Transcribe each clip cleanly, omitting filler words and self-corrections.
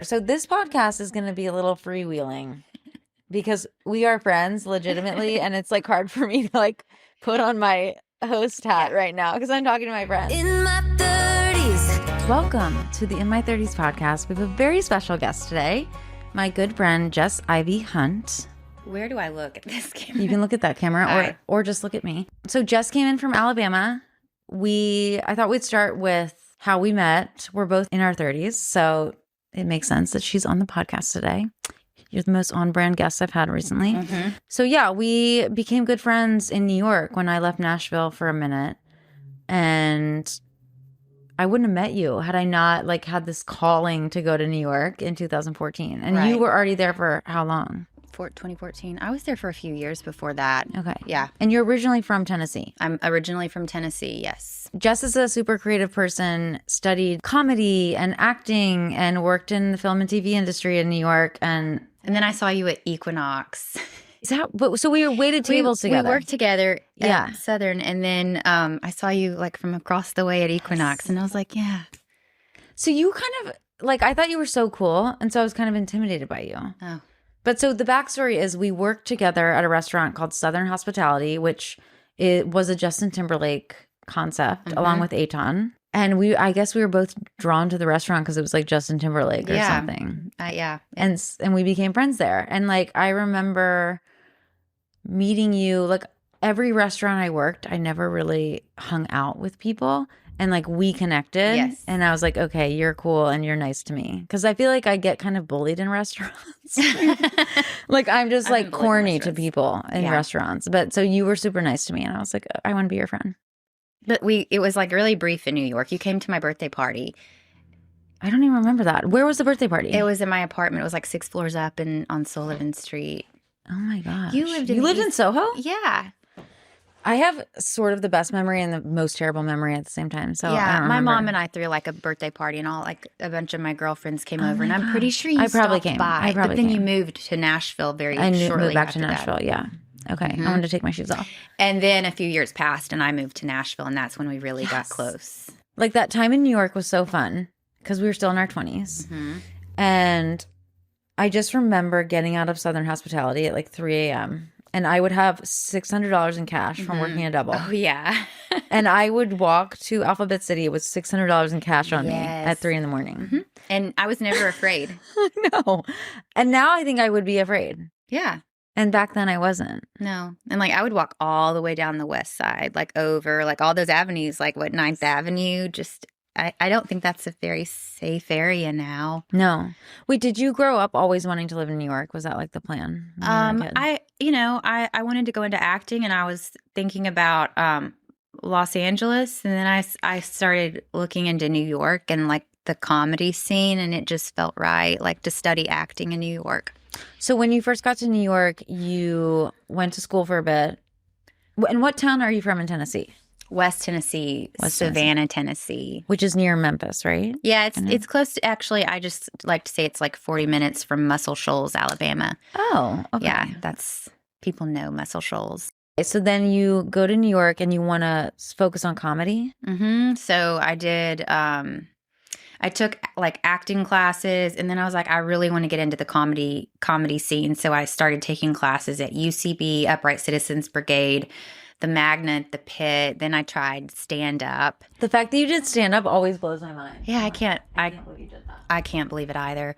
So this podcast is going to be a little freewheeling because we are friends legitimately, and it's like hard for me to like put on my host hat right now because I'm talking to my friends. In my 30s. Welcome to the In My 30s podcast. We have a very special guest today, my good friend Jess Ivy Hunt. Where do I look at this camera? You can look at that camera or just look at me. So Jess came in from Alabama. I thought we'd start with how we met. We're both in our 30s, so it makes sense that she's on the podcast today. You're the most on-brand guest I've had recently. Mm-hmm. So yeah, we became good friends in New York when I left Nashville for a minute. And I wouldn't have met you had I not like had this calling to go to New York in 2014. And you were already there for how long? 2014. I was there for a few years before that. Okay. Yeah. And you're originally from Tennessee. I'm originally from Tennessee, yes. Jess is a super creative person, studied comedy and acting and worked in the film and TV industry in New York. And then I saw you at Equinox. So we waited tables together. We worked together at Southern. And then I saw you like from across the way at Equinox. And I was like, yeah. So you kind of like, I thought you were so cool. And so I was kind of intimidated by you. Oh. But so the backstory is we worked together at a restaurant called Southern Hospitality, which it was a Justin Timberlake concept along with Aton. And I guess we were both drawn to the restaurant because it was like Justin Timberlake or something. Yeah. And we became friends there. And like, I remember meeting you, like every restaurant I worked, I never really hung out with people. And like we connected. Yes. And I was like, okay, you're cool and you're nice to me. Because I feel like I get kind of bullied in restaurants. Like I'm just like corny to people in restaurants. But so you were super nice to me. And I was like, I want to be your friend. But it was like really brief in New York. You came to my birthday party. I don't even remember that. Where was the birthday party? It was in my apartment. It was like 6 floors up on Sullivan Street. Oh my gosh. You lived in Soho? Yeah. I have sort of the best memory and the most terrible memory at the same time. So yeah, I don't my remember. mom and I threw like a birthday party and all like a bunch of my girlfriends came over and I'm pretty sure you I probably stopped came. by. But then you moved to Nashville shortly moved back after to Nashville. that. Yeah. Okay. I wanted to take my shoes off. And then a few years passed and I moved to Nashville and that's when we really got close. Like that time in New York was so fun because we were still in our 20s. And I just remember getting out of Southern Hospitality at like 3 a.m. And I would have $600 in cash from working a double. Oh, yeah. And I would walk to Alphabet City with $600 in cash on me at 3 in the morning. And I was never afraid. No. And now I think I would be afraid. Yeah. And back then I wasn't. No. And like I would walk all the way down the west side, like over like all those avenues, like what, 9th Avenue, just I don't think that's a very safe area now. No. Wait, did you grow up always wanting to live in New York? Was that like the plan? I wanted to go into acting and I was thinking about Los Angeles and then I started looking into New York and like the comedy scene and it just felt right, like to study acting in New York. So when you first got to New York, you went to school for a bit. And what town are you from in Tennessee? West Tennessee, Savannah, Tennessee. Which is near Memphis, right? Yeah, it's close to, actually, I just like to say it's like 40 minutes from Muscle Shoals, Alabama. Oh, okay. Yeah, people know Muscle Shoals. So then you go to New York and you want to focus on comedy? So I did, I took like acting classes and then I was like, I really want to get into the comedy scene. So I started taking classes at UCB, Upright Citizens Brigade, the Magnet, the Pit. Then I tried stand-up. The fact that you did stand-up always blows my mind. Yeah, I can't believe you did that. I can't believe it either.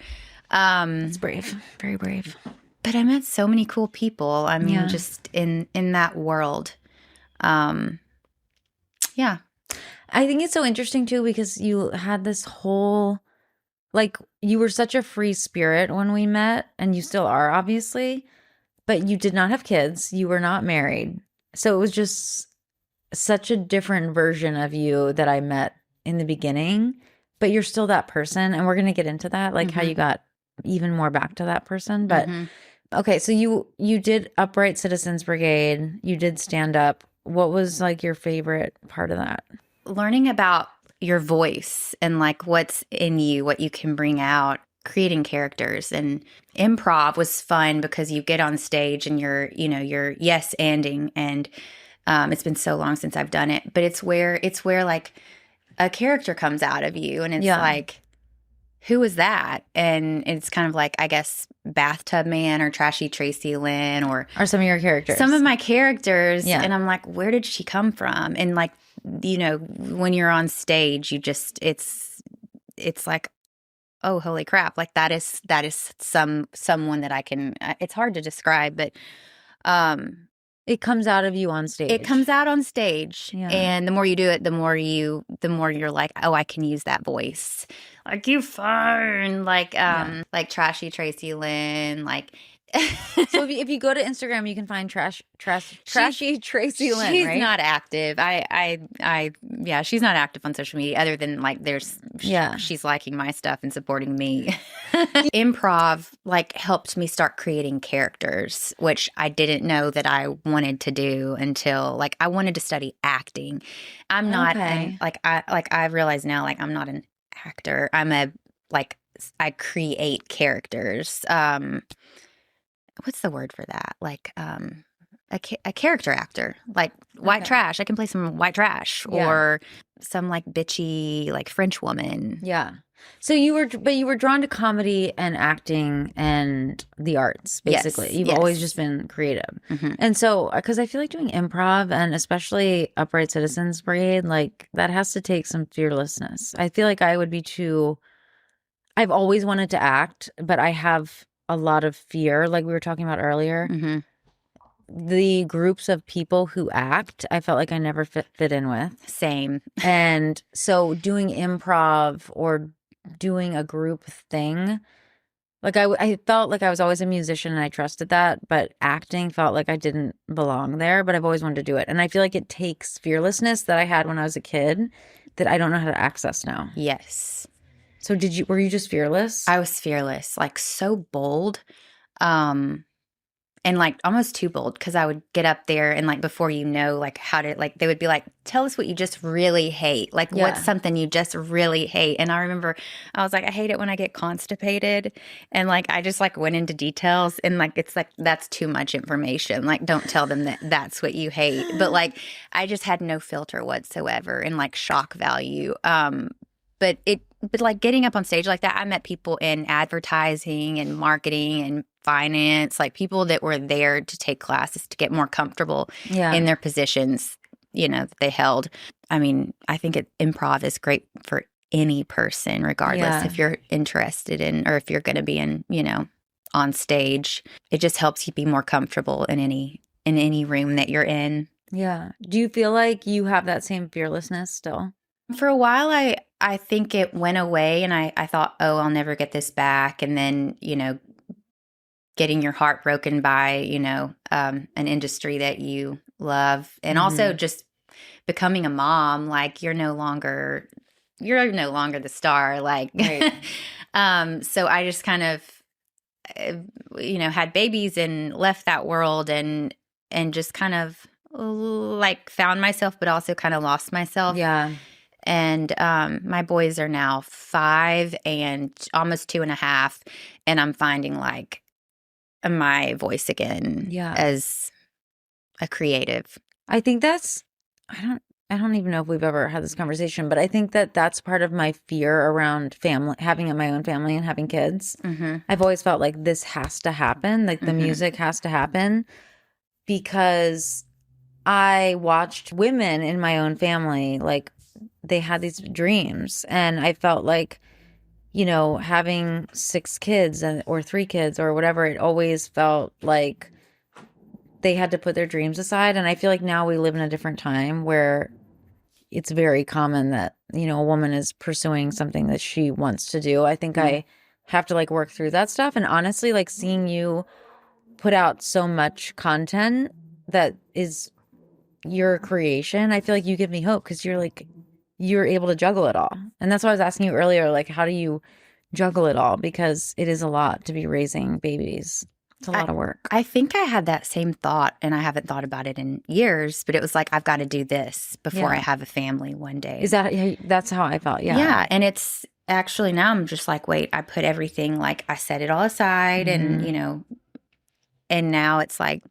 It's brave. Very brave. But I met so many cool people. I mean, just in that world. Yeah. I think it's so interesting, too, because you had this whole, like, you were such a free spirit when we met, and you still are, obviously, but you did not have kids. You were not married. So it was just such a different version of you that I met in the beginning, but you're still that person. And we're going to get into that, like how you got even more back to that person. But okay, so you did Upright Citizens Brigade, you did stand up. What was like your favorite part of that? Learning about your voice and like what's in you, what you can bring out, creating characters. And improv was fun because you get on stage and you're yes-anding, and it's been so long since I've done it, but it's where like a character comes out of you, and it's like who was that? And it's kind of like, I guess, Bathtub Man or Trashy Tracy Lynn or Are some of your characters? some of my characters. Yeah. And I'm like, where did she come from? And like, when you're on stage, it's like, oh, holy crap. Like that is someone that I can, it's hard to describe, but, it comes out of you on stage. it comes out on stage. Yeah. And the more you do it, the more you're like, oh, I can use that voice. Like you fun, like Trashy Tracy Lynn, like. So if you go to Instagram, you can find Trashy Tracy Lynn, She's right? not active. Yeah, she's not active on social media other than like she's liking my stuff and supporting me. Improv like helped me start creating characters, which I didn't know that I wanted to do until like I wanted to study acting. I'm not I realize now like I'm not an actor. I create characters. What's the word for that? Like a character actor, like white trash. I can play some white trash or some like bitchy like French woman. Yeah. So you were drawn to comedy and acting and the arts, basically. You've always just been creative. Mm-hmm. And so, because I feel like doing improv and especially Upright Citizens Brigade, like that has to take some fearlessness. I feel like I would be I've always wanted to act, but I have a lot of fear, like we were talking about earlier. Mm-hmm. The groups of people who act, I felt like I never fit in with. Same. And so doing improv or doing a group thing, like I felt like I was always a musician and I trusted that, but acting felt like I didn't belong there, but I've always wanted to do it. And I feel like it takes fearlessness that I had when I was a kid that I don't know how to access now. Yes. So were you just fearless? I was fearless, like so bold. And like almost too bold because I would get up there and like before like how to like they would be like, tell us what you just really hate. Like what's something you just really hate? And I remember I was like, I hate it when I get constipated. And like I just like went into details and like it's like that's too much information. Like don't tell them that that's what you hate. But like I just had no filter whatsoever and like shock value. But like getting up on stage like that, I met people in advertising and marketing and finance, like people that were there to take classes to get more comfortable in their positions, that they held. I mean, I think improv is great for any person, regardless if you're interested in or if you're going to be in, on stage. It just helps you be more comfortable in any room that you're in. Yeah. Do you feel like you have that same fearlessness still? For a while, I think it went away and I thought, oh, I'll never get this back. And then, getting your heart broken by, an industry that you love. And also just becoming a mom, like you're no longer the star. Like, right. So I just kind of, had babies and left that world and just kind of like found myself, but also kind of lost myself. Yeah. And my boys are now 5 and almost 2.5, and I'm finding like my voice again as a creative. I think I don't even know if we've ever had this conversation, but I think that's part of my fear around family, having my own family and having kids. Mm-hmm. I've always felt like this has to happen, like the music has to happen, because I watched women in my own family, like they had these dreams, and I felt like, having 6 kids or 3 kids or whatever, it always felt like they had to put their dreams aside. And I feel like now we live in a different time where it's very common that, a woman is pursuing something that she wants to do. I think I have to like work through that stuff. And honestly, like seeing you put out so much content that is your creation, I feel like you give me hope because you're able to juggle it all. And that's why I was asking you earlier, like, how do you juggle it all? Because it is a lot to be raising babies. It's a lot of work. I think I had that same thought, and I haven't thought about it in years, but it was like, I've got to do this before I have a family one day. That's how I felt. Yeah. Yeah. And it's actually now I'm just like, wait, I put everything, like I set it all aside and, and now it's like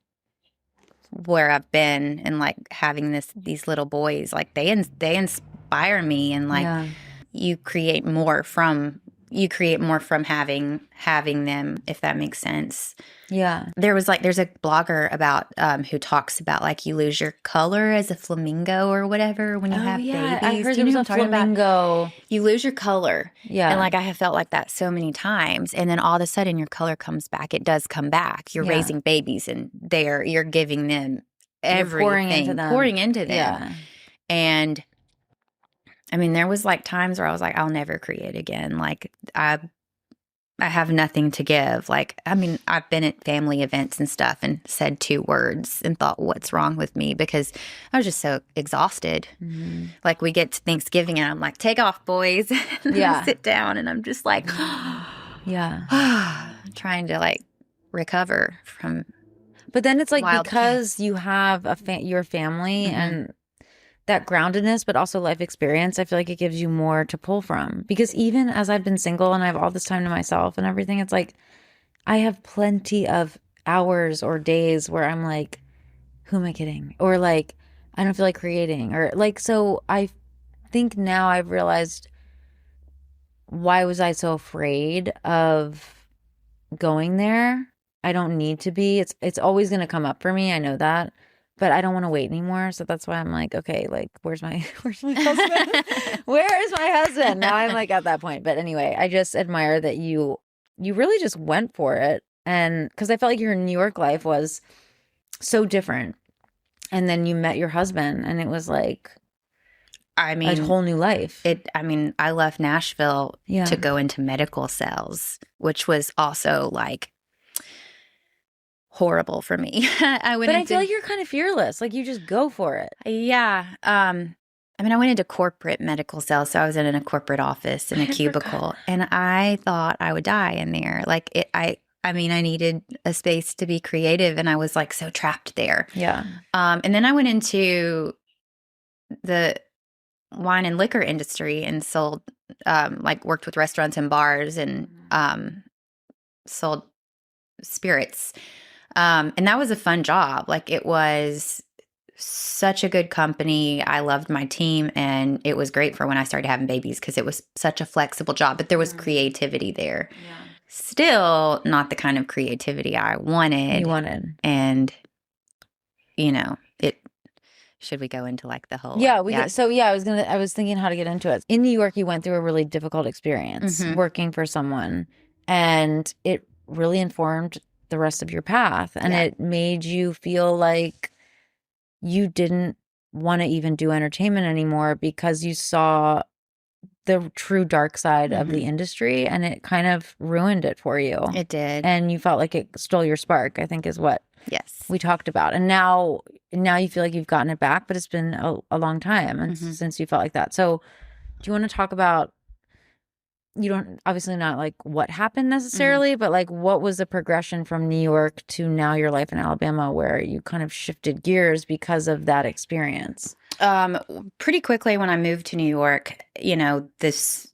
where I've been and like having these little boys, like they inspire me and like you create more from you create more from having them, if that makes sense. Yeah. There's a blogger about who talks about like you lose your color as a flamingo or whatever when you have babies. I heard Do you there was know a what I'm talking about? flamingo. You lose your color. Yeah. And like I have felt like that so many times. And then all of a sudden your color comes back. It does come back. You're raising babies and you're giving them everything. Pouring into them. Yeah. And I mean, there was like times where I was like, I'll never create again. Like I have nothing to give. Like, I mean, I've been at family events and stuff and said 2 words and thought, what's wrong with me? Because I was just so exhausted. Mm-hmm. Like we get to Thanksgiving and I'm like, take off, boys. Yeah. I sit down and I'm just like, yeah, trying to like recover from. But then it's like wild because you have your family and that groundedness, but also life experience, I feel like it gives you more to pull from. Because even as I've been single and I have all this time to myself and everything, it's like I have plenty of hours or days where I'm like, who am I kidding? Or like, I don't feel like creating. Or like, so I think now I've realized, why was I so afraid of going there? I don't need to be. It's always going to come up for me. I know that. But I don't want to wait anymore. So that's why I'm like, okay, like, where's my husband? Where is my husband? Now I'm like at that point. But anyway, I just admire that you really just went for it. And because I felt like your New York life was so different. And then you met your husband and it was like, I mean, a whole new life. I left Nashville to go into medical sales, which was also like horrible for me. I feel like you're kind of fearless. Like you just go for it. Yeah. I mean, I went into corporate medical sales. So I was in a corporate office in a cubicle and I thought I would die in there. Like I needed a space to be creative and I was like so trapped there. Yeah. And then I went into the wine and liquor industry and sold, worked with restaurants and bars and sold spirits. And that was a fun job. Like it was such a good company. I loved my team and it was great for when I started having babies because it was such a flexible job, but there was creativity there. Yeah. Still not the kind of creativity I wanted. You wanted. And, should we go into like the whole? Yeah. I was thinking how to get into it. In New York, you went through a really difficult experience working for someone and it really informed the rest of your path. And it made you feel like you didn't want to even do entertainment anymore because you saw the true dark side of the industry and it kind of ruined it for you. It did. And you felt like it stole your spark, I think is what we talked about. And now you feel like you've gotten it back, but it's been a long time and since you felt like that. So do you want to talk about, you don't obviously not like what happened necessarily, but like what was the progression from New York to now your life in Alabama where you kind of shifted gears because of that experience? Pretty quickly when I moved to New York, this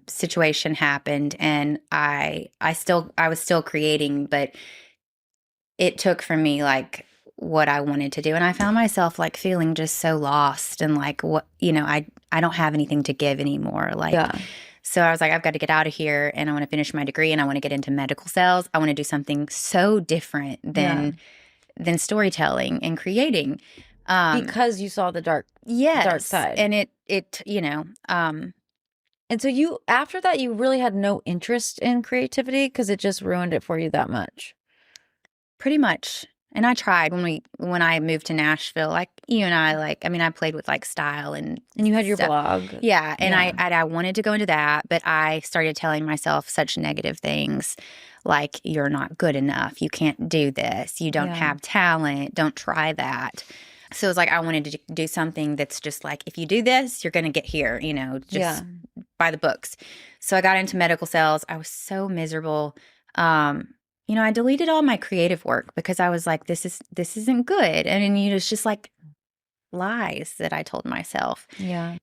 situation happened and I was still creating, but it took from me like what I wanted to do. And I found myself like feeling just so lost and like what, I don't have anything to give anymore. So I was like, I've got to get out of here and I want to finish my degree and I want to get into medical sales. I want to do something so different than storytelling and creating. Because you saw the dark side. And and so you, after that, you really had no interest in creativity because it just ruined it for you that much. Pretty much. And I tried when I moved to Nashville, like you and I played with like style and you had your stuff. blog. Yeah. And I wanted to go into that, but I started telling myself such negative things like, you're not good enough. You can't do this. You don't have talent. Don't try that. So it was like, I wanted to do something that's just like, if you do this, you're going to get here, just by the books. So I got into medical sales. I was so miserable. I deleted all my creative work because I was like, this isn't good. And it's just like lies that I told myself. Yeah.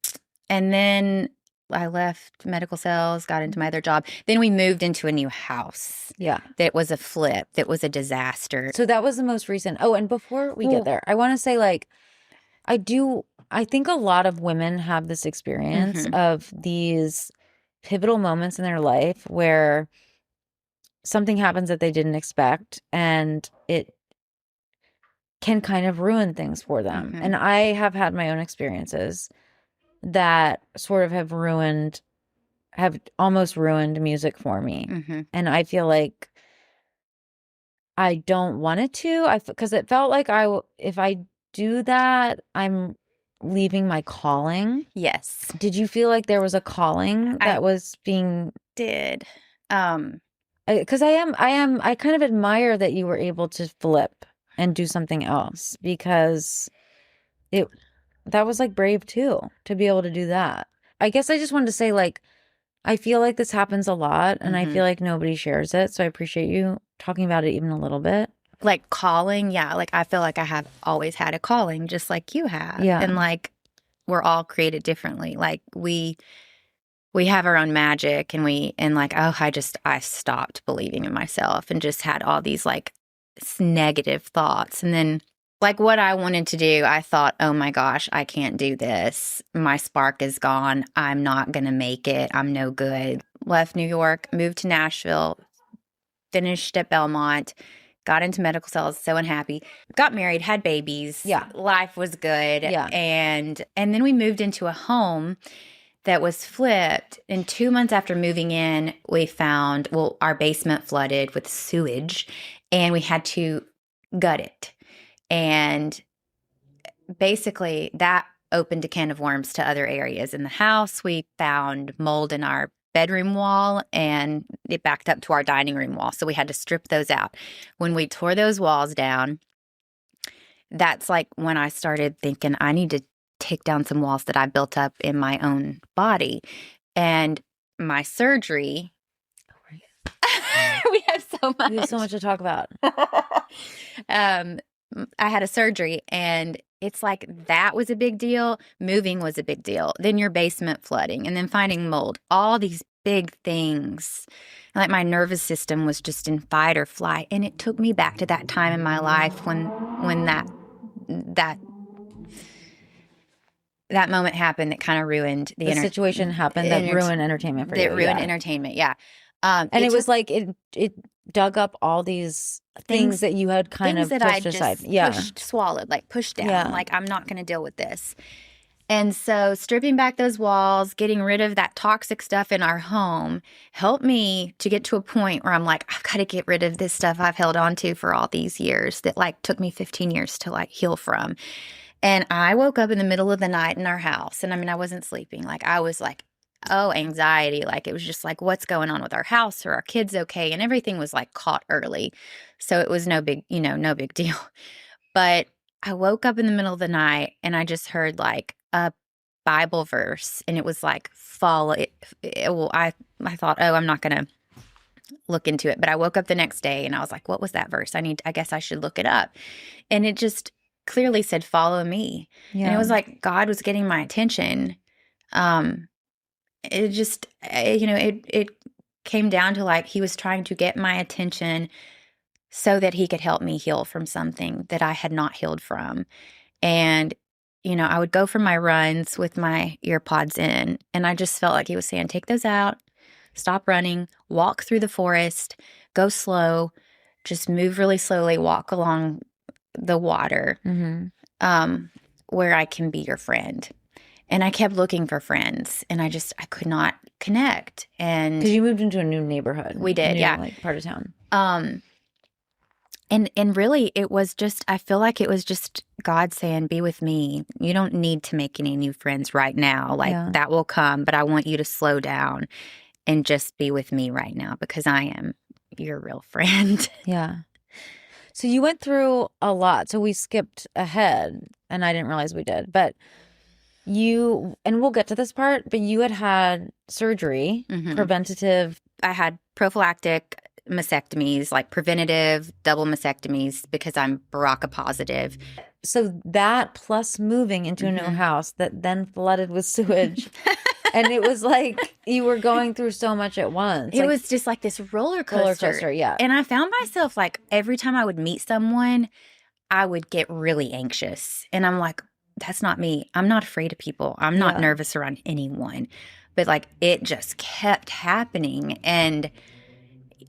And then I left medical sales, got into my other job. Then we moved into a new house. Yeah. That was a flip. That was a disaster. So that was the most recent. Oh, and before we get there, I want to say like, I think a lot of women have this experience of these pivotal moments in their life where something happens that they didn't expect, and it can kind of ruin things for them. And I have had my own experiences that sort of have almost ruined music for me. And I feel like I don't want it to, because it felt like if I do that, I'm leaving my calling. Yes. Did you feel like there was a calling that was being? Did. Because I kind of admire that you were able to flip and do something else, because that was like brave too, to be able to do that. I guess I just wanted to say, like, I feel like this happens a lot, and I feel like nobody shares it. So I appreciate you talking about it even a little bit. Like calling, yeah. Like I feel like I have always had a calling, just like you have. Yeah. And like we're all created differently. Like we have our own magic, and I stopped believing in myself and just had all these like negative thoughts. And then like what I wanted to do, I thought, oh my gosh, I can't do this. My spark is gone. I'm not going to make it. I'm no good. Left New York, moved to Nashville, finished at Belmont, got into medical sales, so unhappy, got married, had babies. Yeah. Life was good. Yeah. And then we moved into a home that was flipped. And 2 months after moving in, we found, our basement flooded with sewage, and we had to gut it. And basically that opened a can of worms to other areas in the house. We found mold in our bedroom wall, and it backed up to our dining room wall. So we had to strip those out. When we tore those walls down, that's like when I started thinking I need to take down some walls that I built up in my own body. And my surgery, we have so much. We have so much to talk about. I had a surgery, and it's like that was a big deal. Moving was a big deal. Then your basement flooding, and then finding mold, all these big things. Like my nervous system was just in fight or flight. And it took me back to that time in my life when that moment happened that kind of ruined the situation happened that ruined entertainment for you. That ruined entertainment, yeah. And it was like it dug up all these things that you had kind of pushed aside. Swallowed, like pushed down. Yeah. Like, I'm not going to deal with this. And so stripping back those walls, getting rid of that toxic stuff in our home helped me to get to a point where I'm like, I've got to get rid of this stuff I've held on to for all these years that like took me 15 years to like heal from. And I woke up in the middle of the night in our house. And I mean, I wasn't sleeping. Like, I was like, anxiety. Like, it was just like, what's going on with our house? Are our kids okay? And everything was like caught early. So it was no big deal. But I woke up in the middle of the night, and I just heard like a Bible verse, and it was like, I thought, I'm not going to look into it. But I woke up the next day, and I was like, what was that verse? I guess I should look it up. And it just clearly said, follow me. Yeah. And it was like God was getting my attention. It just, it came down to like he was trying to get my attention so that he could help me heal from something that I had not healed from. And, I would go for my runs with my ear pods in, and I just felt like he was saying, take those out, stop running, walk through the forest, go slow, just move really slowly, walk along the water, where I can be your friend. And I kept looking for friends, and I could not connect. And because you moved into a new neighborhood. We did, yeah. Like part of town. And really it was just, I feel like it was just God saying, be with me. You don't need to make any new friends right now. Like that will come, but I want you to slow down and just be with me right now, because I am your real friend. Yeah. So you went through a lot. So we skipped ahead, and I didn't realize we did, but and we'll get to this part, but you had surgery, preventative. I had prophylactic mastectomies, like preventative double mastectomies, because I'm BRCA positive. So that plus moving into a new house that then flooded with sewage. And it was like you were going through so much at once. It was just like this roller coaster. Yeah. And I found myself like every time I would meet someone, I would get really anxious. And I'm like, that's not me. I'm not afraid of people. I'm not nervous around anyone. but like it just kept happening. And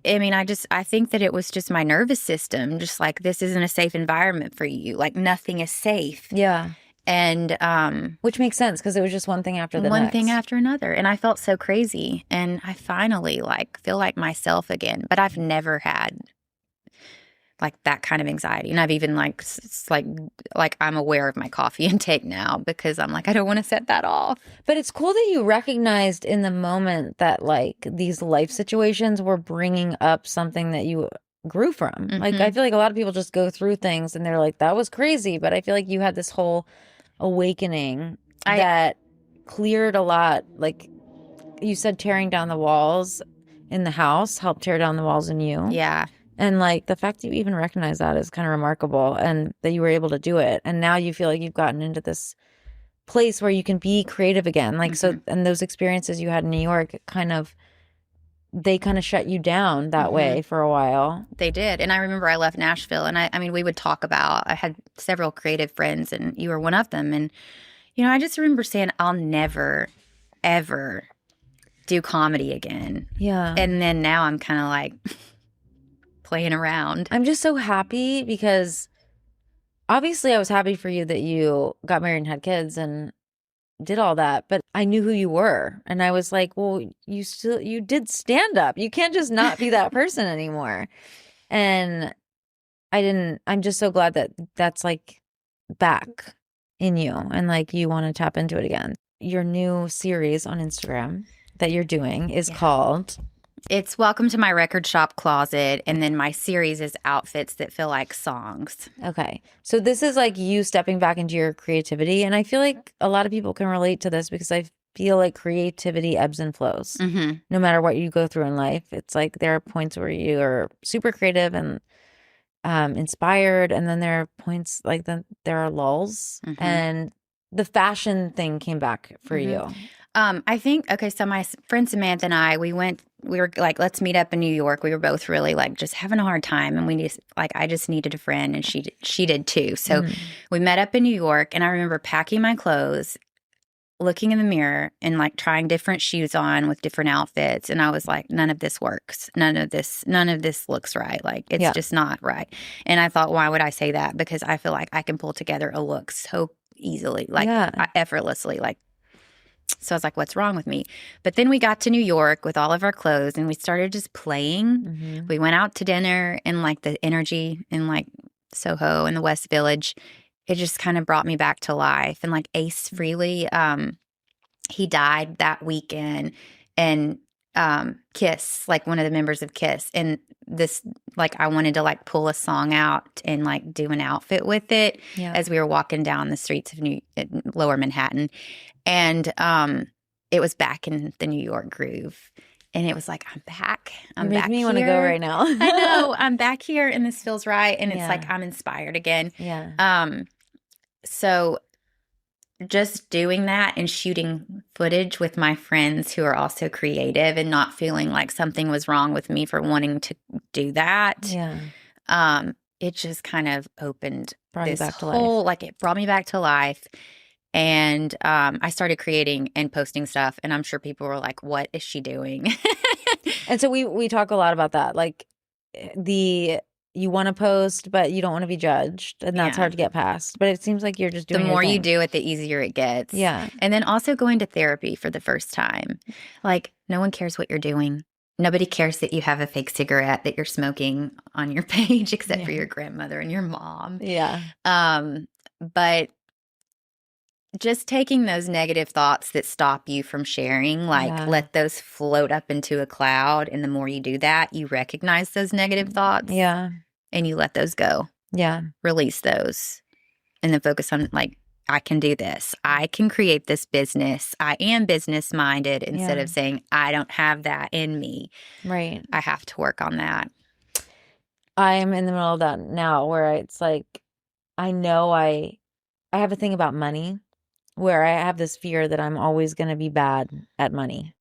I mean, I think that it was just my nervous system, just like, this isn't a safe environment for you. Like, nothing is safe. Yeah. And Which makes sense because it was just one thing after the one next. thing after another. And I felt so crazy. And I finally like feel like myself again. But I've never had like that kind of anxiety. And I've even like, like I'm aware of my coffee intake now because I'm like, I don't want to set that off. But it's cool that you recognized in the moment that like these life situations were bringing up something that you grew from. Like, I feel like a lot of people just go through things and they're like, that was crazy. But I feel like you had this whole awakening that cleared a lot. Like you said, tearing down the walls in the house helped tear down the walls in you. Yeah. And like the fact that you even recognize that is kind of remarkable, and that you were able to do it. And now you feel like you've gotten into this place where you can be creative again. Like, so, and those experiences you had in New York they kind of shut you down that way for a while. They did. And I remember I left Nashville, and I mean, we would talk about, I had several creative friends and you were one of them. And, you know, I just remember saying, I'll never, ever do comedy again. Yeah. And then now I'm kind of like playing around. I'm just so happy because obviously I was happy for you that you got married and had kids and did all that, but I knew who you were. And I was like, well, you did stand up. You can't just not be that person anymore. And I'm just so glad that that's like back in you and like you want to tap into it again. Your new series on Instagram that you're doing is called... It's Welcome to My Record Shop Closet, and then my series is Outfits That Feel Like Songs. Okay. So this is like you stepping back into your creativity, and I feel like a lot of people can relate to this because I feel like creativity ebbs and flows. No matter what you go through in life, it's like there are points where you are super creative and inspired, and then there are points like there are lulls, and the fashion thing came back for you. I think, okay, so my friend Samantha and I, we were like, let's meet up in New York. We were both really like just having a hard time. And I just needed a friend, and she did too. So we met up in New York, and I remember packing my clothes, looking in the mirror and like trying different shoes on with different outfits. And I was like, none of this works. None of this looks right. Like it's just not right. And I thought, why would I say that? Because I feel like I can pull together a look so easily, like effortlessly, like. So I was like, what's wrong with me? But then we got to New York with all of our clothes, and we started just playing. We went out to dinner, and like the energy in like Soho and the West Village, it just kind of brought me back to life. And like Ace Frehley, he died that weekend, and Kiss, like one of the members of Kiss, and this, like, I wanted to like pull a song out and like do an outfit with it as we were walking down the streets of Lower Manhattan. And it was back in the New York groove. And it was like, I'm back. I'm back here. You're making me want to go right now. I know. I'm back here, and this feels right. And it's like I'm inspired again. Yeah. So just doing that and shooting footage with my friends who are also creative, and not feeling like something was wrong with me for wanting to do that. Yeah. It just kind of opened Brought this you back to whole, life. like it brought me back to life. And I started creating and posting stuff, and I'm sure people were like, what is she doing? And so we talk a lot about that. Like you want to post, but you don't want to be judged, and that's hard to get past. But it seems like you're just doing the more your you thing. do it, the easier it gets. Yeah. And then also going to therapy for the first time. Like, no one cares what you're doing. Nobody cares that you have a fake cigarette that you're smoking on your page, except for your grandmother and your mom. Yeah. But just taking those negative thoughts that stop you from sharing, like let those float up into a cloud. And the more you do that, you recognize those negative thoughts. Yeah. And you let those go. Yeah. Release those. And then focus on like, I can do this. I can create this business. I am business minded, instead of saying, I don't have that in me. Right. I have to work on that. I'm in the middle of that now, where it's like, I know I have a thing about money where I have this fear that I'm always going to be bad at money,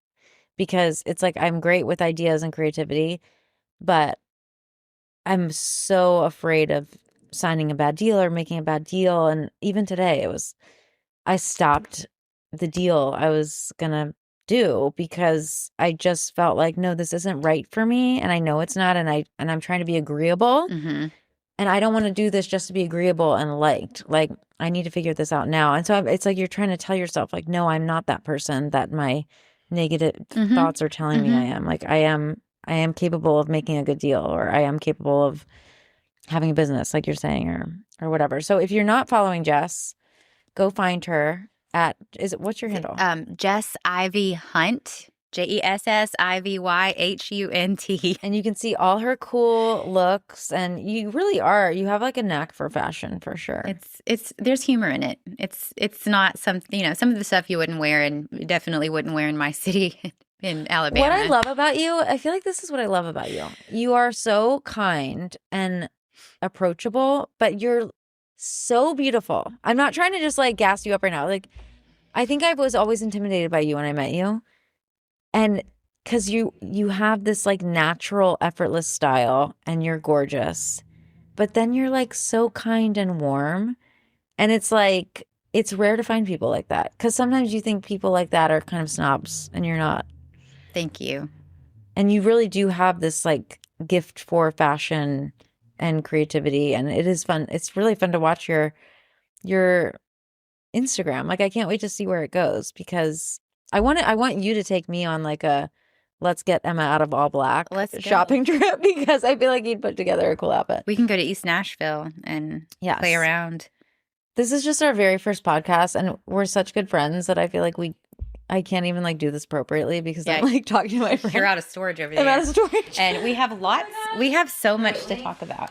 because it's like I'm great with ideas and creativity, but I'm so afraid of signing a bad deal or making a bad deal. And even today I stopped the deal I was going to do because I just felt like, no, this isn't right for me. And I know it's not. And I'm trying to be agreeable. Mm-hmm. And I don't want to do this just to be agreeable and liked. Like, I need to figure this out now. And so it's like you're trying to tell yourself, like, no, I'm not that person that my negative Mm-hmm. thoughts are telling me I am. Like, I am capable of making a good deal, or I am capable of having a business, like you're saying, or whatever. So if you're not following Jess, go find her at, what's your handle? Jess Ivy Hunt. JessIvyHunt. And you can see all her cool looks, and you have like a knack for fashion for sure. There's humor in it. It's not something, some of the stuff you wouldn't wear and definitely wouldn't wear in my city in Alabama. What I love about you, I feel like this is what I love about you. You are so kind and approachable, but you're so beautiful. I'm not trying to just like gas you up right now. Like, I think I was always intimidated by you when I met you. And because you have this like natural, effortless style, and you're gorgeous, but then you're like so kind and warm. And it's like, it's rare to find people like that. Because sometimes you think people like that are kind of snobs, and you're not. Thank you. And you really do have this like gift for fashion and creativity. And it is fun. It's really fun to watch your Instagram. Like, I can't wait to see where it goes, because I want you to take me on like a let's get Emma out of all black shopping trip, because I feel like you'd put together a cool outfit. We can go to East Nashville and play around. This is just our very first podcast, and we're such good friends that I feel like I can't even like do this appropriately, because I'm like talking to my friend. You're out of storage over there. I'm out of storage. And we have so much to talk about.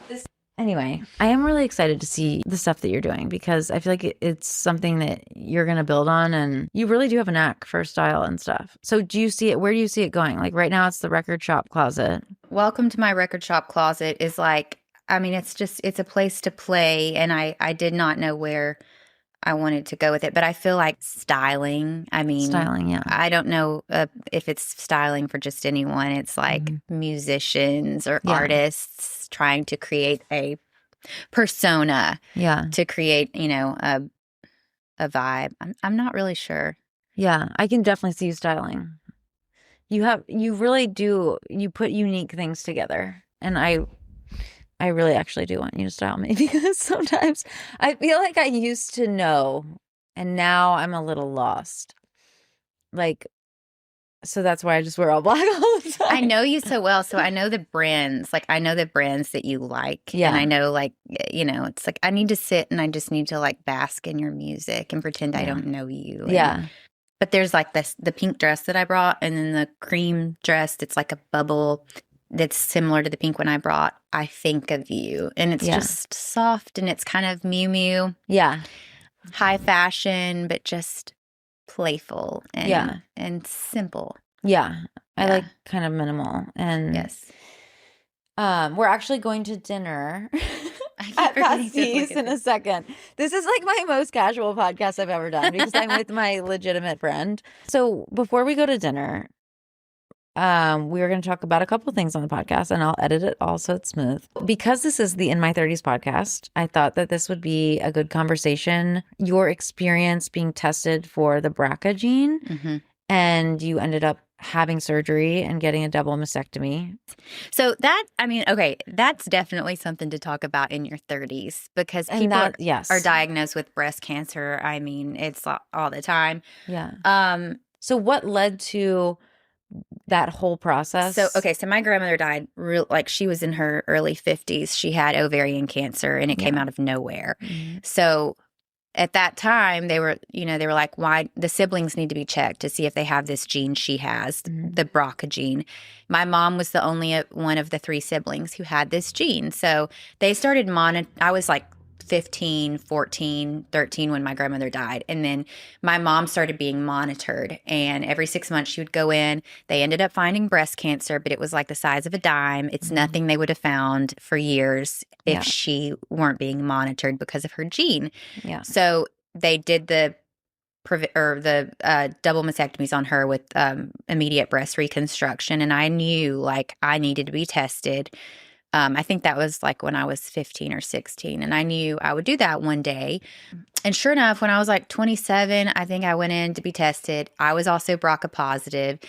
Anyway, I am really excited to see the stuff that you're doing, because I feel like it's something that you're going to build on, and you really do have a knack for style and stuff. So where do you see it going? Like right now it's the record shop closet. Welcome to my record shop closet is like, I mean, it's a place to play, and I did not know where I wanted to go with it, but I feel like styling. Yeah. I don't know if it's styling for just anyone. It's like musicians or artists trying to create a persona. Yeah. To create, a vibe. I'm not really sure. Yeah, I can definitely see you styling. You really do. You put unique things together, and I really actually do want you to style me, because sometimes I feel like I used to know, and now I'm a little lost. Like, so that's why I just wear all black all the time. I know you so well, so I know the brands. Like, I know the brands that you like. Yeah. And I know, like, it's like I need to sit and I just need to, like, bask in your music and pretend I don't know you. Yeah. But there's, like, the pink dress that I brought, and then the cream dress that's like a bubble that's similar to the pink one I brought. I think of you. And it's just soft, and it's kind of Miu Miu. Yeah. High fashion, but just playful and simple. Yeah. I like kind of minimal. And yes. We're actually going to dinner at Patsy's in a second. This is like my most casual podcast I've ever done, because I'm with my legitimate friend. So before we go to dinner, we're going to talk about a couple of things on the podcast, and I'll edit it all so it's smooth. Because this is the In My 30s podcast, I thought that this would be a good conversation. Your experience being tested for the BRCA gene, and you ended up having surgery and getting a double mastectomy. So that's definitely something to talk about in your 30s, because people are diagnosed with breast cancer. I mean, it's all the time. Yeah. So what led to that whole process? So my grandmother died she was in her early 50s. She had ovarian cancer, and it came out of nowhere. So at that time they were like, why the siblings need to be checked to see if they have this gene she has, the BRCA gene. My mom was the only one of the 3 siblings who had this gene. So they started I was like 15, 14, 13 when my grandmother died. And then my mom started being monitored, and every 6 months she would go in. They ended up finding breast cancer, but it was like the size of a dime. It's nothing they would have found for years if she weren't being monitored because of her gene. Yeah. So they did the double mastectomies on her with immediate breast reconstruction. And I knew, like, I needed to be tested. I think that was like when I was 15 or 16. And I knew I would do that one day. And sure enough, when I was like 27, I think I went in to be tested. I was also BRCA positive.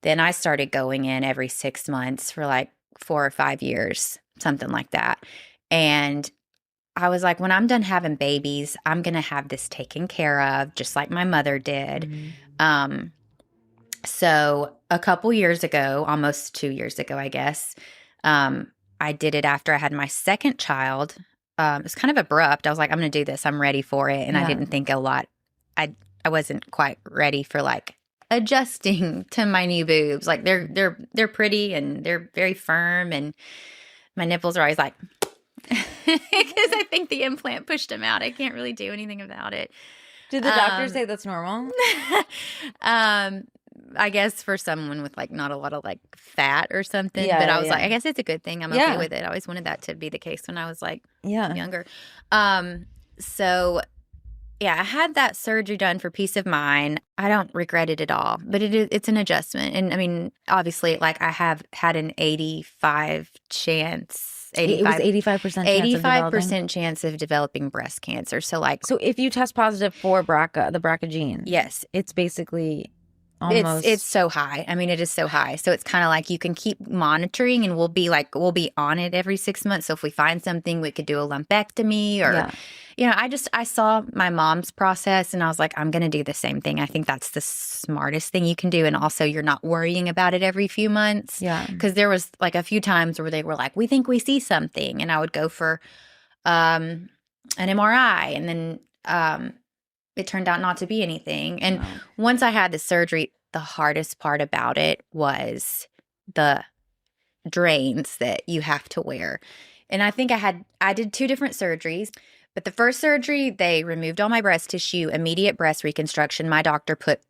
Then I started going in every 6 months for like 4 or 5 years, something like that. And I was like, when I'm done having babies, I'm going to have this taken care of, just like my mother did. So a couple years ago, almost 2 years ago, I guess, I did it after I had my second child. It was kind of abrupt. I was like, I'm going to do this. I'm ready for it. And I didn't think a lot. I wasn't quite ready for like adjusting to my new boobs. Like they're pretty and they're very firm, and my nipples are always like, because I think the implant pushed them out. I can't really do anything about it. Did the doctor say that's normal? I guess for someone with like not a lot of like fat or something. But I was like, I guess it's a good thing. I'm okay with it. I always wanted that to be the case when I was like younger. So yeah, I had that surgery done for peace of mind. I don't regret it at all, but it's an adjustment. And I mean, obviously, like I have had an 85 chance. 85, it was 85% 85% chance of developing breast cancer. So like, so if you test positive for BRCA, the BRCA gene, yes, it's basically almost it's so high. I mean, it is so high. So it's kind of like you can keep monitoring, and we'll be on it every 6 months. So if we find something, we could do a lumpectomy or, I saw my mom's process and I was like, I'm going to do the same thing. I think that's the smartest thing you can do. And also you're not worrying about it every few months. Yeah. Because there was like a few times where they were like, we think we see something. And I would go for an MRI, and then it turned out not to be anything. And once I had the surgery, the hardest part about it was the drains that you have to wear. And I think I did 2 different surgeries. But the first surgery, they removed all my breast tissue, immediate breast reconstruction. My doctor put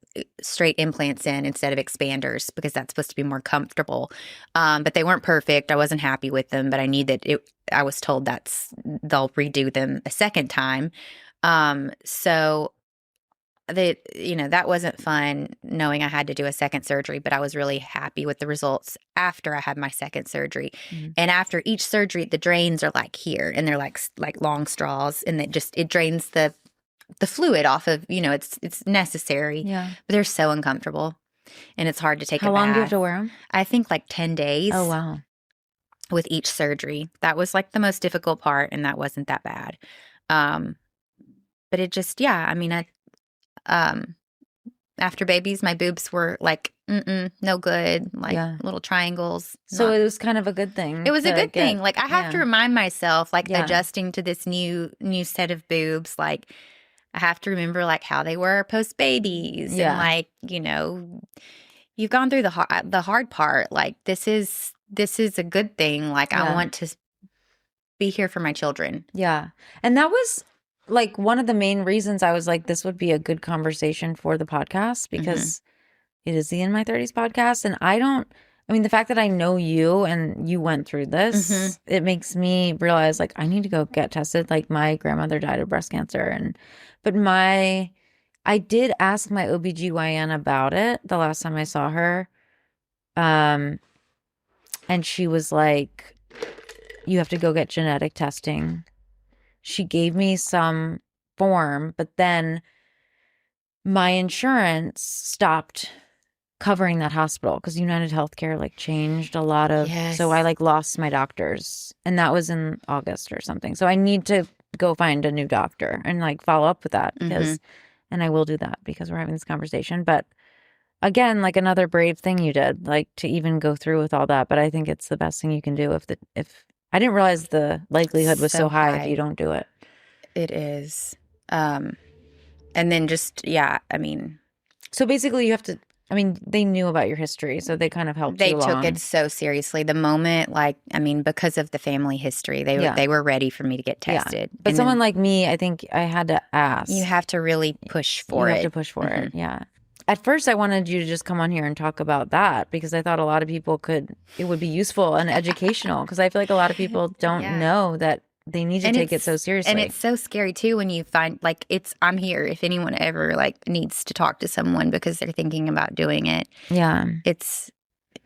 straight implants in instead of expanders because that's supposed to be more comfortable. But they weren't perfect. I wasn't happy with them, but I knew that I was told they'll redo them a second time. So that wasn't fun knowing I had to do a second surgery, but I was really happy with the results after I had my second surgery. And after each surgery, the drains are like here, and they're like long straws, and it drains the fluid off of, it's necessary. Yeah. But they're so uncomfortable, and it's hard to take a bath. How long do you have to wear them? I think like 10 days. Oh, wow. With each surgery. That was like the most difficult part, and that wasn't that bad. But it just, I mean, after babies, my boobs were like, no good, like little triangles. So it was kind of a good thing. It was a good thing. Like I have to remind myself, like adjusting to this new set of boobs, like I have to remember like how they were post babies, and like, you've gone through the hard part. Like this is a good thing. Like I want to be here for my children. Yeah. And that was like one of the main reasons I was like, this would be a good conversation for the podcast, because it is the In My 30s podcast. And the fact that I know you and you went through this, it makes me realize like I need to go get tested. Like my grandmother died of breast cancer, but I did ask my OBGYN about it the last time I saw her. And she was like, you have to go get genetic testing. She gave me some form, but then my insurance stopped covering that hospital because United Healthcare like changed a lot of, so I like lost my doctors, and that was in August or something. So I need to go find a new doctor and like follow up with that because, and I will do that because we're having this conversation. But again, like another brave thing you did, like to even go through with all that. But I think it's the best thing you can do if I didn't realize the likelihood was so high if you don't do it. It is. And then just, so basically you have to, they knew about your history, so they kind of helped you along. They took it so seriously. The moment, because of the family history, they were ready for me to get tested. But and someone like me, I think I had to ask. You have to really push for it. You have to push for it, yeah. At first, I wanted you to just come on here and talk about that because I thought a lot of people it would be useful and educational, because I feel like a lot of people don't know that they need to take it so seriously. And it's so scary too when you find I'm here if anyone ever needs to talk to someone because they're thinking about doing it. Yeah.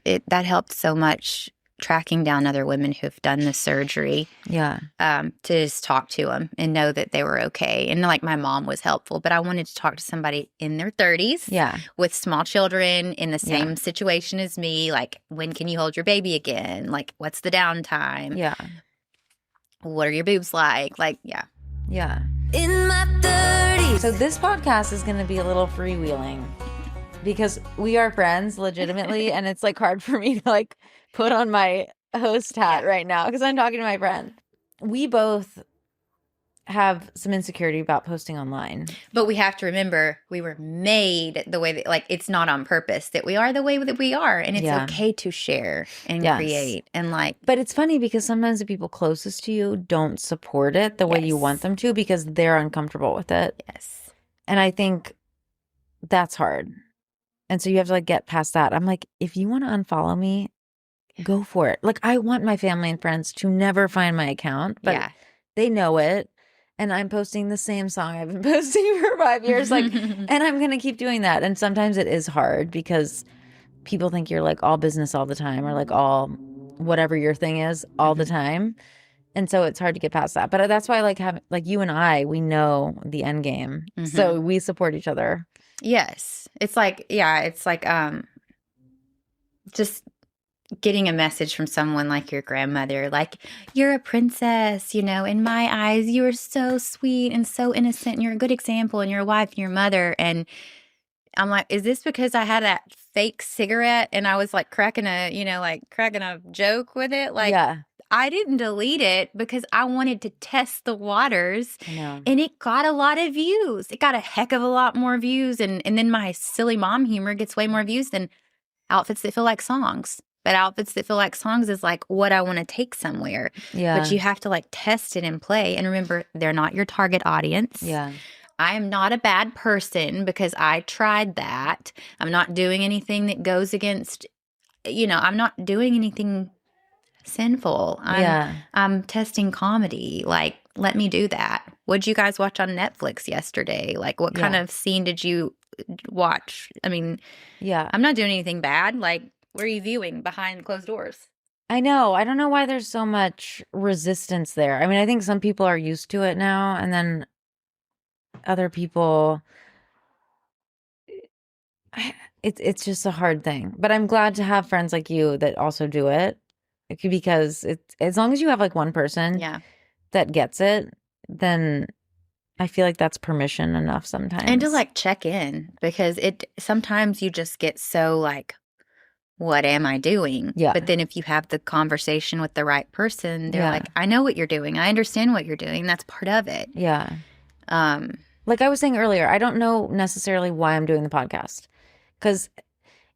That helped so much tracking down other women who've done the surgery. Yeah. To just talk to them and know that they were okay. And like my mom was helpful, but I wanted to talk to somebody in their 30s Yeah. with small children in the same Yeah. situation as me. Like, when can you hold your baby again? Like, what's the downtime? Yeah. What are your boobs like? Like, yeah. Yeah. In my 30s. So this podcast is going to be a little freewheeling because we are friends legitimately. And it's like hard for me to like put on my host hat right now because I'm talking to my friend. We both have some insecurity about posting online. But we have to remember we were made the way that, like, it's not on purpose, that we are the way that we are. And it's okay to share and create and like. But it's funny because sometimes the people closest to you don't support it the way you want them to because they're uncomfortable with it. Yes. And I think that's hard. And so you have to like get past that. I'm like, if you want to unfollow me, go for it. Like, I want my family and friends to never find my account, but they know it. And I'm posting the same song I've been posting for 5 years. Like, and I'm going to keep doing that. And sometimes it is hard because people think you're like all business all the time or like all whatever your thing is all the time. And so it's hard to get past that. But that's why I like having, like, you and I, we know the end game. So we support each other. Yes. It's like, just getting a message from someone like your grandmother, like, you're a princess, you know, in my eyes, you are so sweet and so innocent, and you're a good example, and you're a wife and your mother. And I'm like, is this because I had that fake cigarette and I was like cracking a joke with it? Like, I didn't delete it because I wanted to test the waters, and it got a lot of views. It got a heck of a lot more views. And then my silly mom humor gets way more views than outfits that feel like songs. But outfits that feel like songs is like what I want to take somewhere. Yeah. But you have to like test it and play. And remember, they're not your target audience. Yeah. I am not a bad person because I tried that. I'm not doing anything that goes against, I'm not doing anything sinful. I'm testing comedy. Like, let me do that. What'd you guys watch on Netflix yesterday? Like, what kind of scene did you watch? I mean, I'm not doing anything bad. Like, what are you viewing behind closed doors? I know. I don't know why there's so much resistance there. I mean, I think some people are used to it now, and then other people, it's just a hard thing. But I'm glad to have friends like you that also do it, because it's, as long as you have like one person that gets it, then I feel like that's permission enough sometimes. And to like check in, because sometimes you just get so like, what am I doing? Yeah. But then if you have the conversation with the right person, they're like, I know what you're doing. I understand what you're doing. That's part of it. Yeah. Like I was saying earlier, I don't know necessarily why I'm doing the podcast.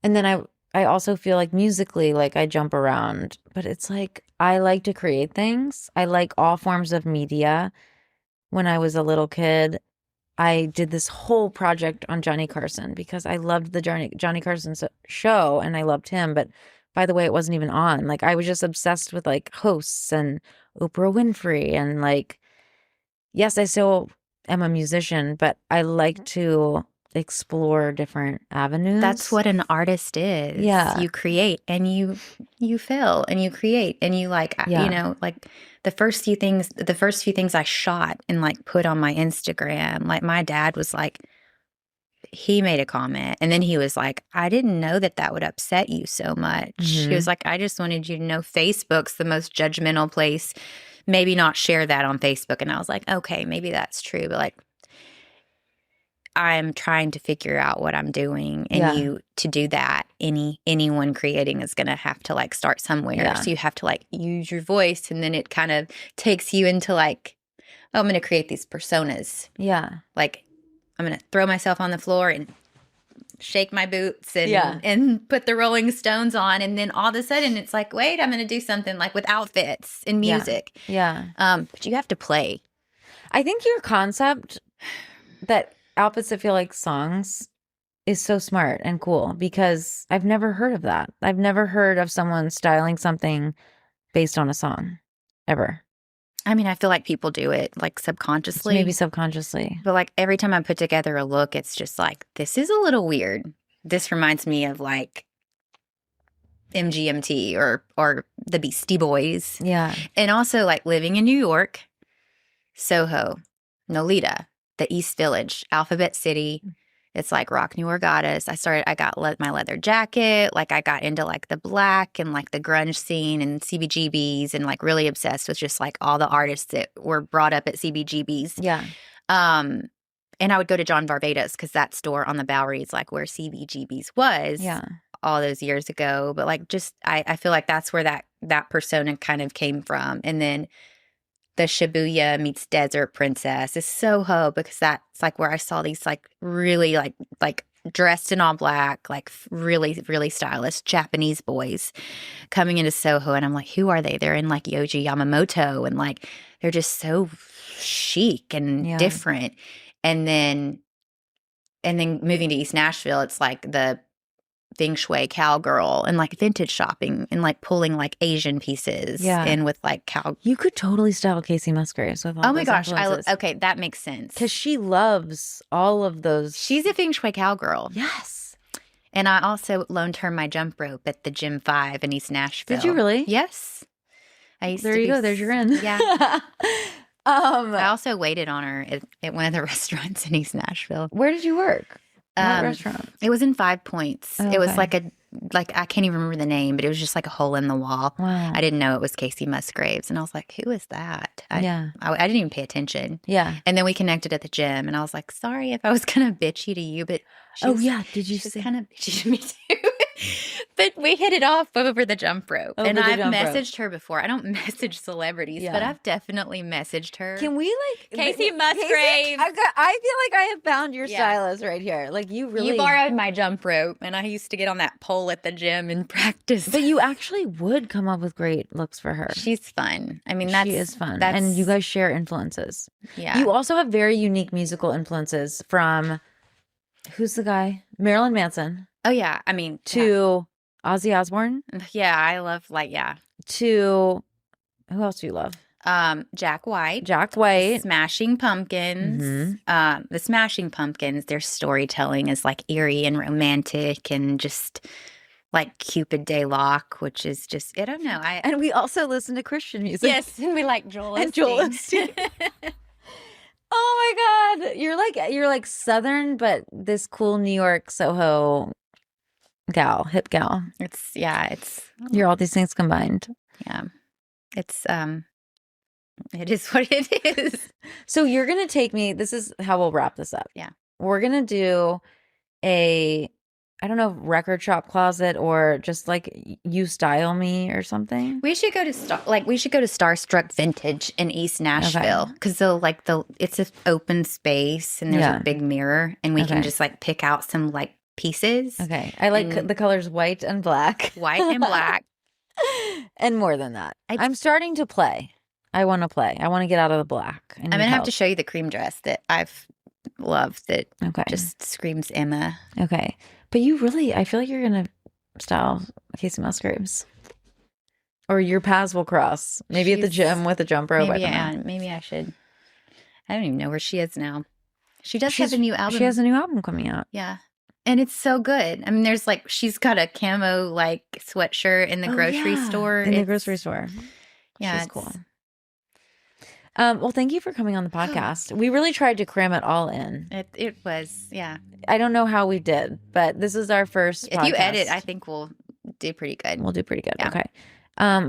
And then I also feel like musically, like I jump around, but it's like, I like to create things. I like all forms of media. When I was a little kid, I did this whole project on Johnny Carson because I loved the Johnny Carson show and I loved him. But by the way, it wasn't even on. Like, I was just obsessed with like hosts and Oprah Winfrey. And like, yes, I still am a musician, but I like to explore different avenues. That's what an artist is. Yeah. You create and you fail and you create and you like, like the first few things I shot and like put on my Instagram, like my dad was like, he made a comment and then he was like, I didn't know that would upset you so much. Mm-hmm. He was like, I just wanted you to know Facebook's the most judgmental place. Maybe not share that on Facebook. And I was like, okay, maybe that's true. But like, I'm trying to figure out what I'm doing, and to do that, anyone creating is going to have to like start somewhere. Yeah. So you have to like use your voice, and then it kind of takes you into like, oh, I'm going to create these personas. Yeah. Like I'm going to throw myself on the floor and shake my boots and put the Rolling Stones on. And then all of a sudden it's like, wait, I'm going to do something like with outfits and music. Yeah. But you have to play. I think your concept that outfits that feel like songs is so smart and cool, because I've never heard of that. I've never heard of someone styling something based on a song ever. I mean, I feel like people do it like subconsciously. Maybe subconsciously. But like every time I put together a look, it's just like, this is a little weird. This reminds me of like MGMT or the Beastie Boys. Yeah. And also like living in New York, Soho, Nolita, the East Village, Alphabet City. It's like Rock New Goddess. I got my leather jacket. Like I got into like the black and like the grunge scene and CBGBs and like really obsessed with just like all the artists that were brought up at CBGBs. Yeah. And I would go to John Varvatos because that store on the Bowery is like where CBGBs was all those years ago. But like just I feel like that's where that persona kind of came from. And then the Shibuya meets Desert Princess is Soho because that's like where I saw these like really like dressed in all black, like really, really stylish Japanese boys coming into Soho. And I'm like, who are they? They're in like Yoji Yamamoto and like they're just so chic and different. And then moving to East Nashville, it's like the feng shui cowgirl and like vintage shopping and like pulling like Asian pieces in with like cow. You could totally style Casey Musgraves with all Oh my those gosh. influences. Okay, that makes sense. Because she loves all of those. She's a feng shui cowgirl. Yes. And I also loaned her my jump rope at the Gym 5 in East Nashville. Did you really? Yes. There you go. There's your in. Yeah. I also waited on her at one of the restaurants in East Nashville. Where did you work? What restaurant? It was in 5 Points. Oh, it was okay. like I can't even remember the name, but it was just like a hole in the wall. Wow. I didn't know it was Casey Musgraves, and I was like, "Who is that?" I didn't even pay attention. Yeah. And then we connected at the gym, and I was like, "Sorry if I was kind of bitchy to you, but did you she was say kind of bitchy to me too?" But we hit it off over the jump rope. And I've messaged her before. I don't message celebrities, but I've definitely messaged her. Can we like Casey Musgraves? I feel like I have found your stylist right here. Like you borrowed my jump rope, and I used to get on that pole at the gym and practice. But you actually would come up with great looks for her. She's fun. I mean, she is fun. And you guys share influences. Yeah. You also have very unique musical influences from, who's the guy? Marilyn Manson. Oh, yeah. I mean, to Ozzy Osbourne. Yeah, I love to, who else do you love? Jack White. Smashing Pumpkins. Mm-hmm. The Smashing Pumpkins, their storytelling is like eerie and romantic and just like Cupid Day Lock, which is just, I don't know. And we also listen to Christian music. Yes, and we like Joel and Joel Osteen. Oh my God. You're like Southern, but this cool New York Soho gal, hip gal. You're all these things combined. Yeah. It is what it is. So you're going to take me, this is how we'll wrap this up. Yeah. We're going to do I don't know, record shop closet or just like you style me or something. We should go to Starstruck Vintage in East Nashville because it's an open space and there's a big mirror and we can just like pick out some like pieces. Okay. I like the colors white and black. White and black. And more than that. I'm starting to play. I want to play. I want to get out of the black. I'm going to have to show you the cream dress that I've loved that just screams Emma. Okay. But I feel like you're going to style Casey Musgraves. Or your paths will cross. Maybe at the gym with a jump rope. Maybe I should. I don't even know where she is now. She does have a new album. She has a new album coming out. Yeah. And it's so good. I mean, there's like, she's got a camo like sweatshirt in the grocery store. In the grocery store. Yeah. She's cool. Well, thank you for coming on the podcast. We really tried to cram it all in. It was, yeah. I don't know how we did, but this is our first podcast. If you edit, I think we'll do pretty good. We'll do pretty good. Yeah. Okay.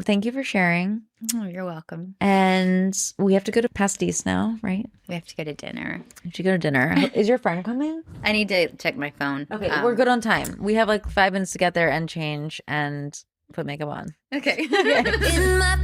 Thank you for sharing. Oh, you're welcome. And we have to go to Pastis now, right? We have to go to dinner. We have to go to dinner. Is your friend coming? I need to check my phone. Okay, we're good on time. We have like 5 minutes to get there and change and put makeup on. Okay. In my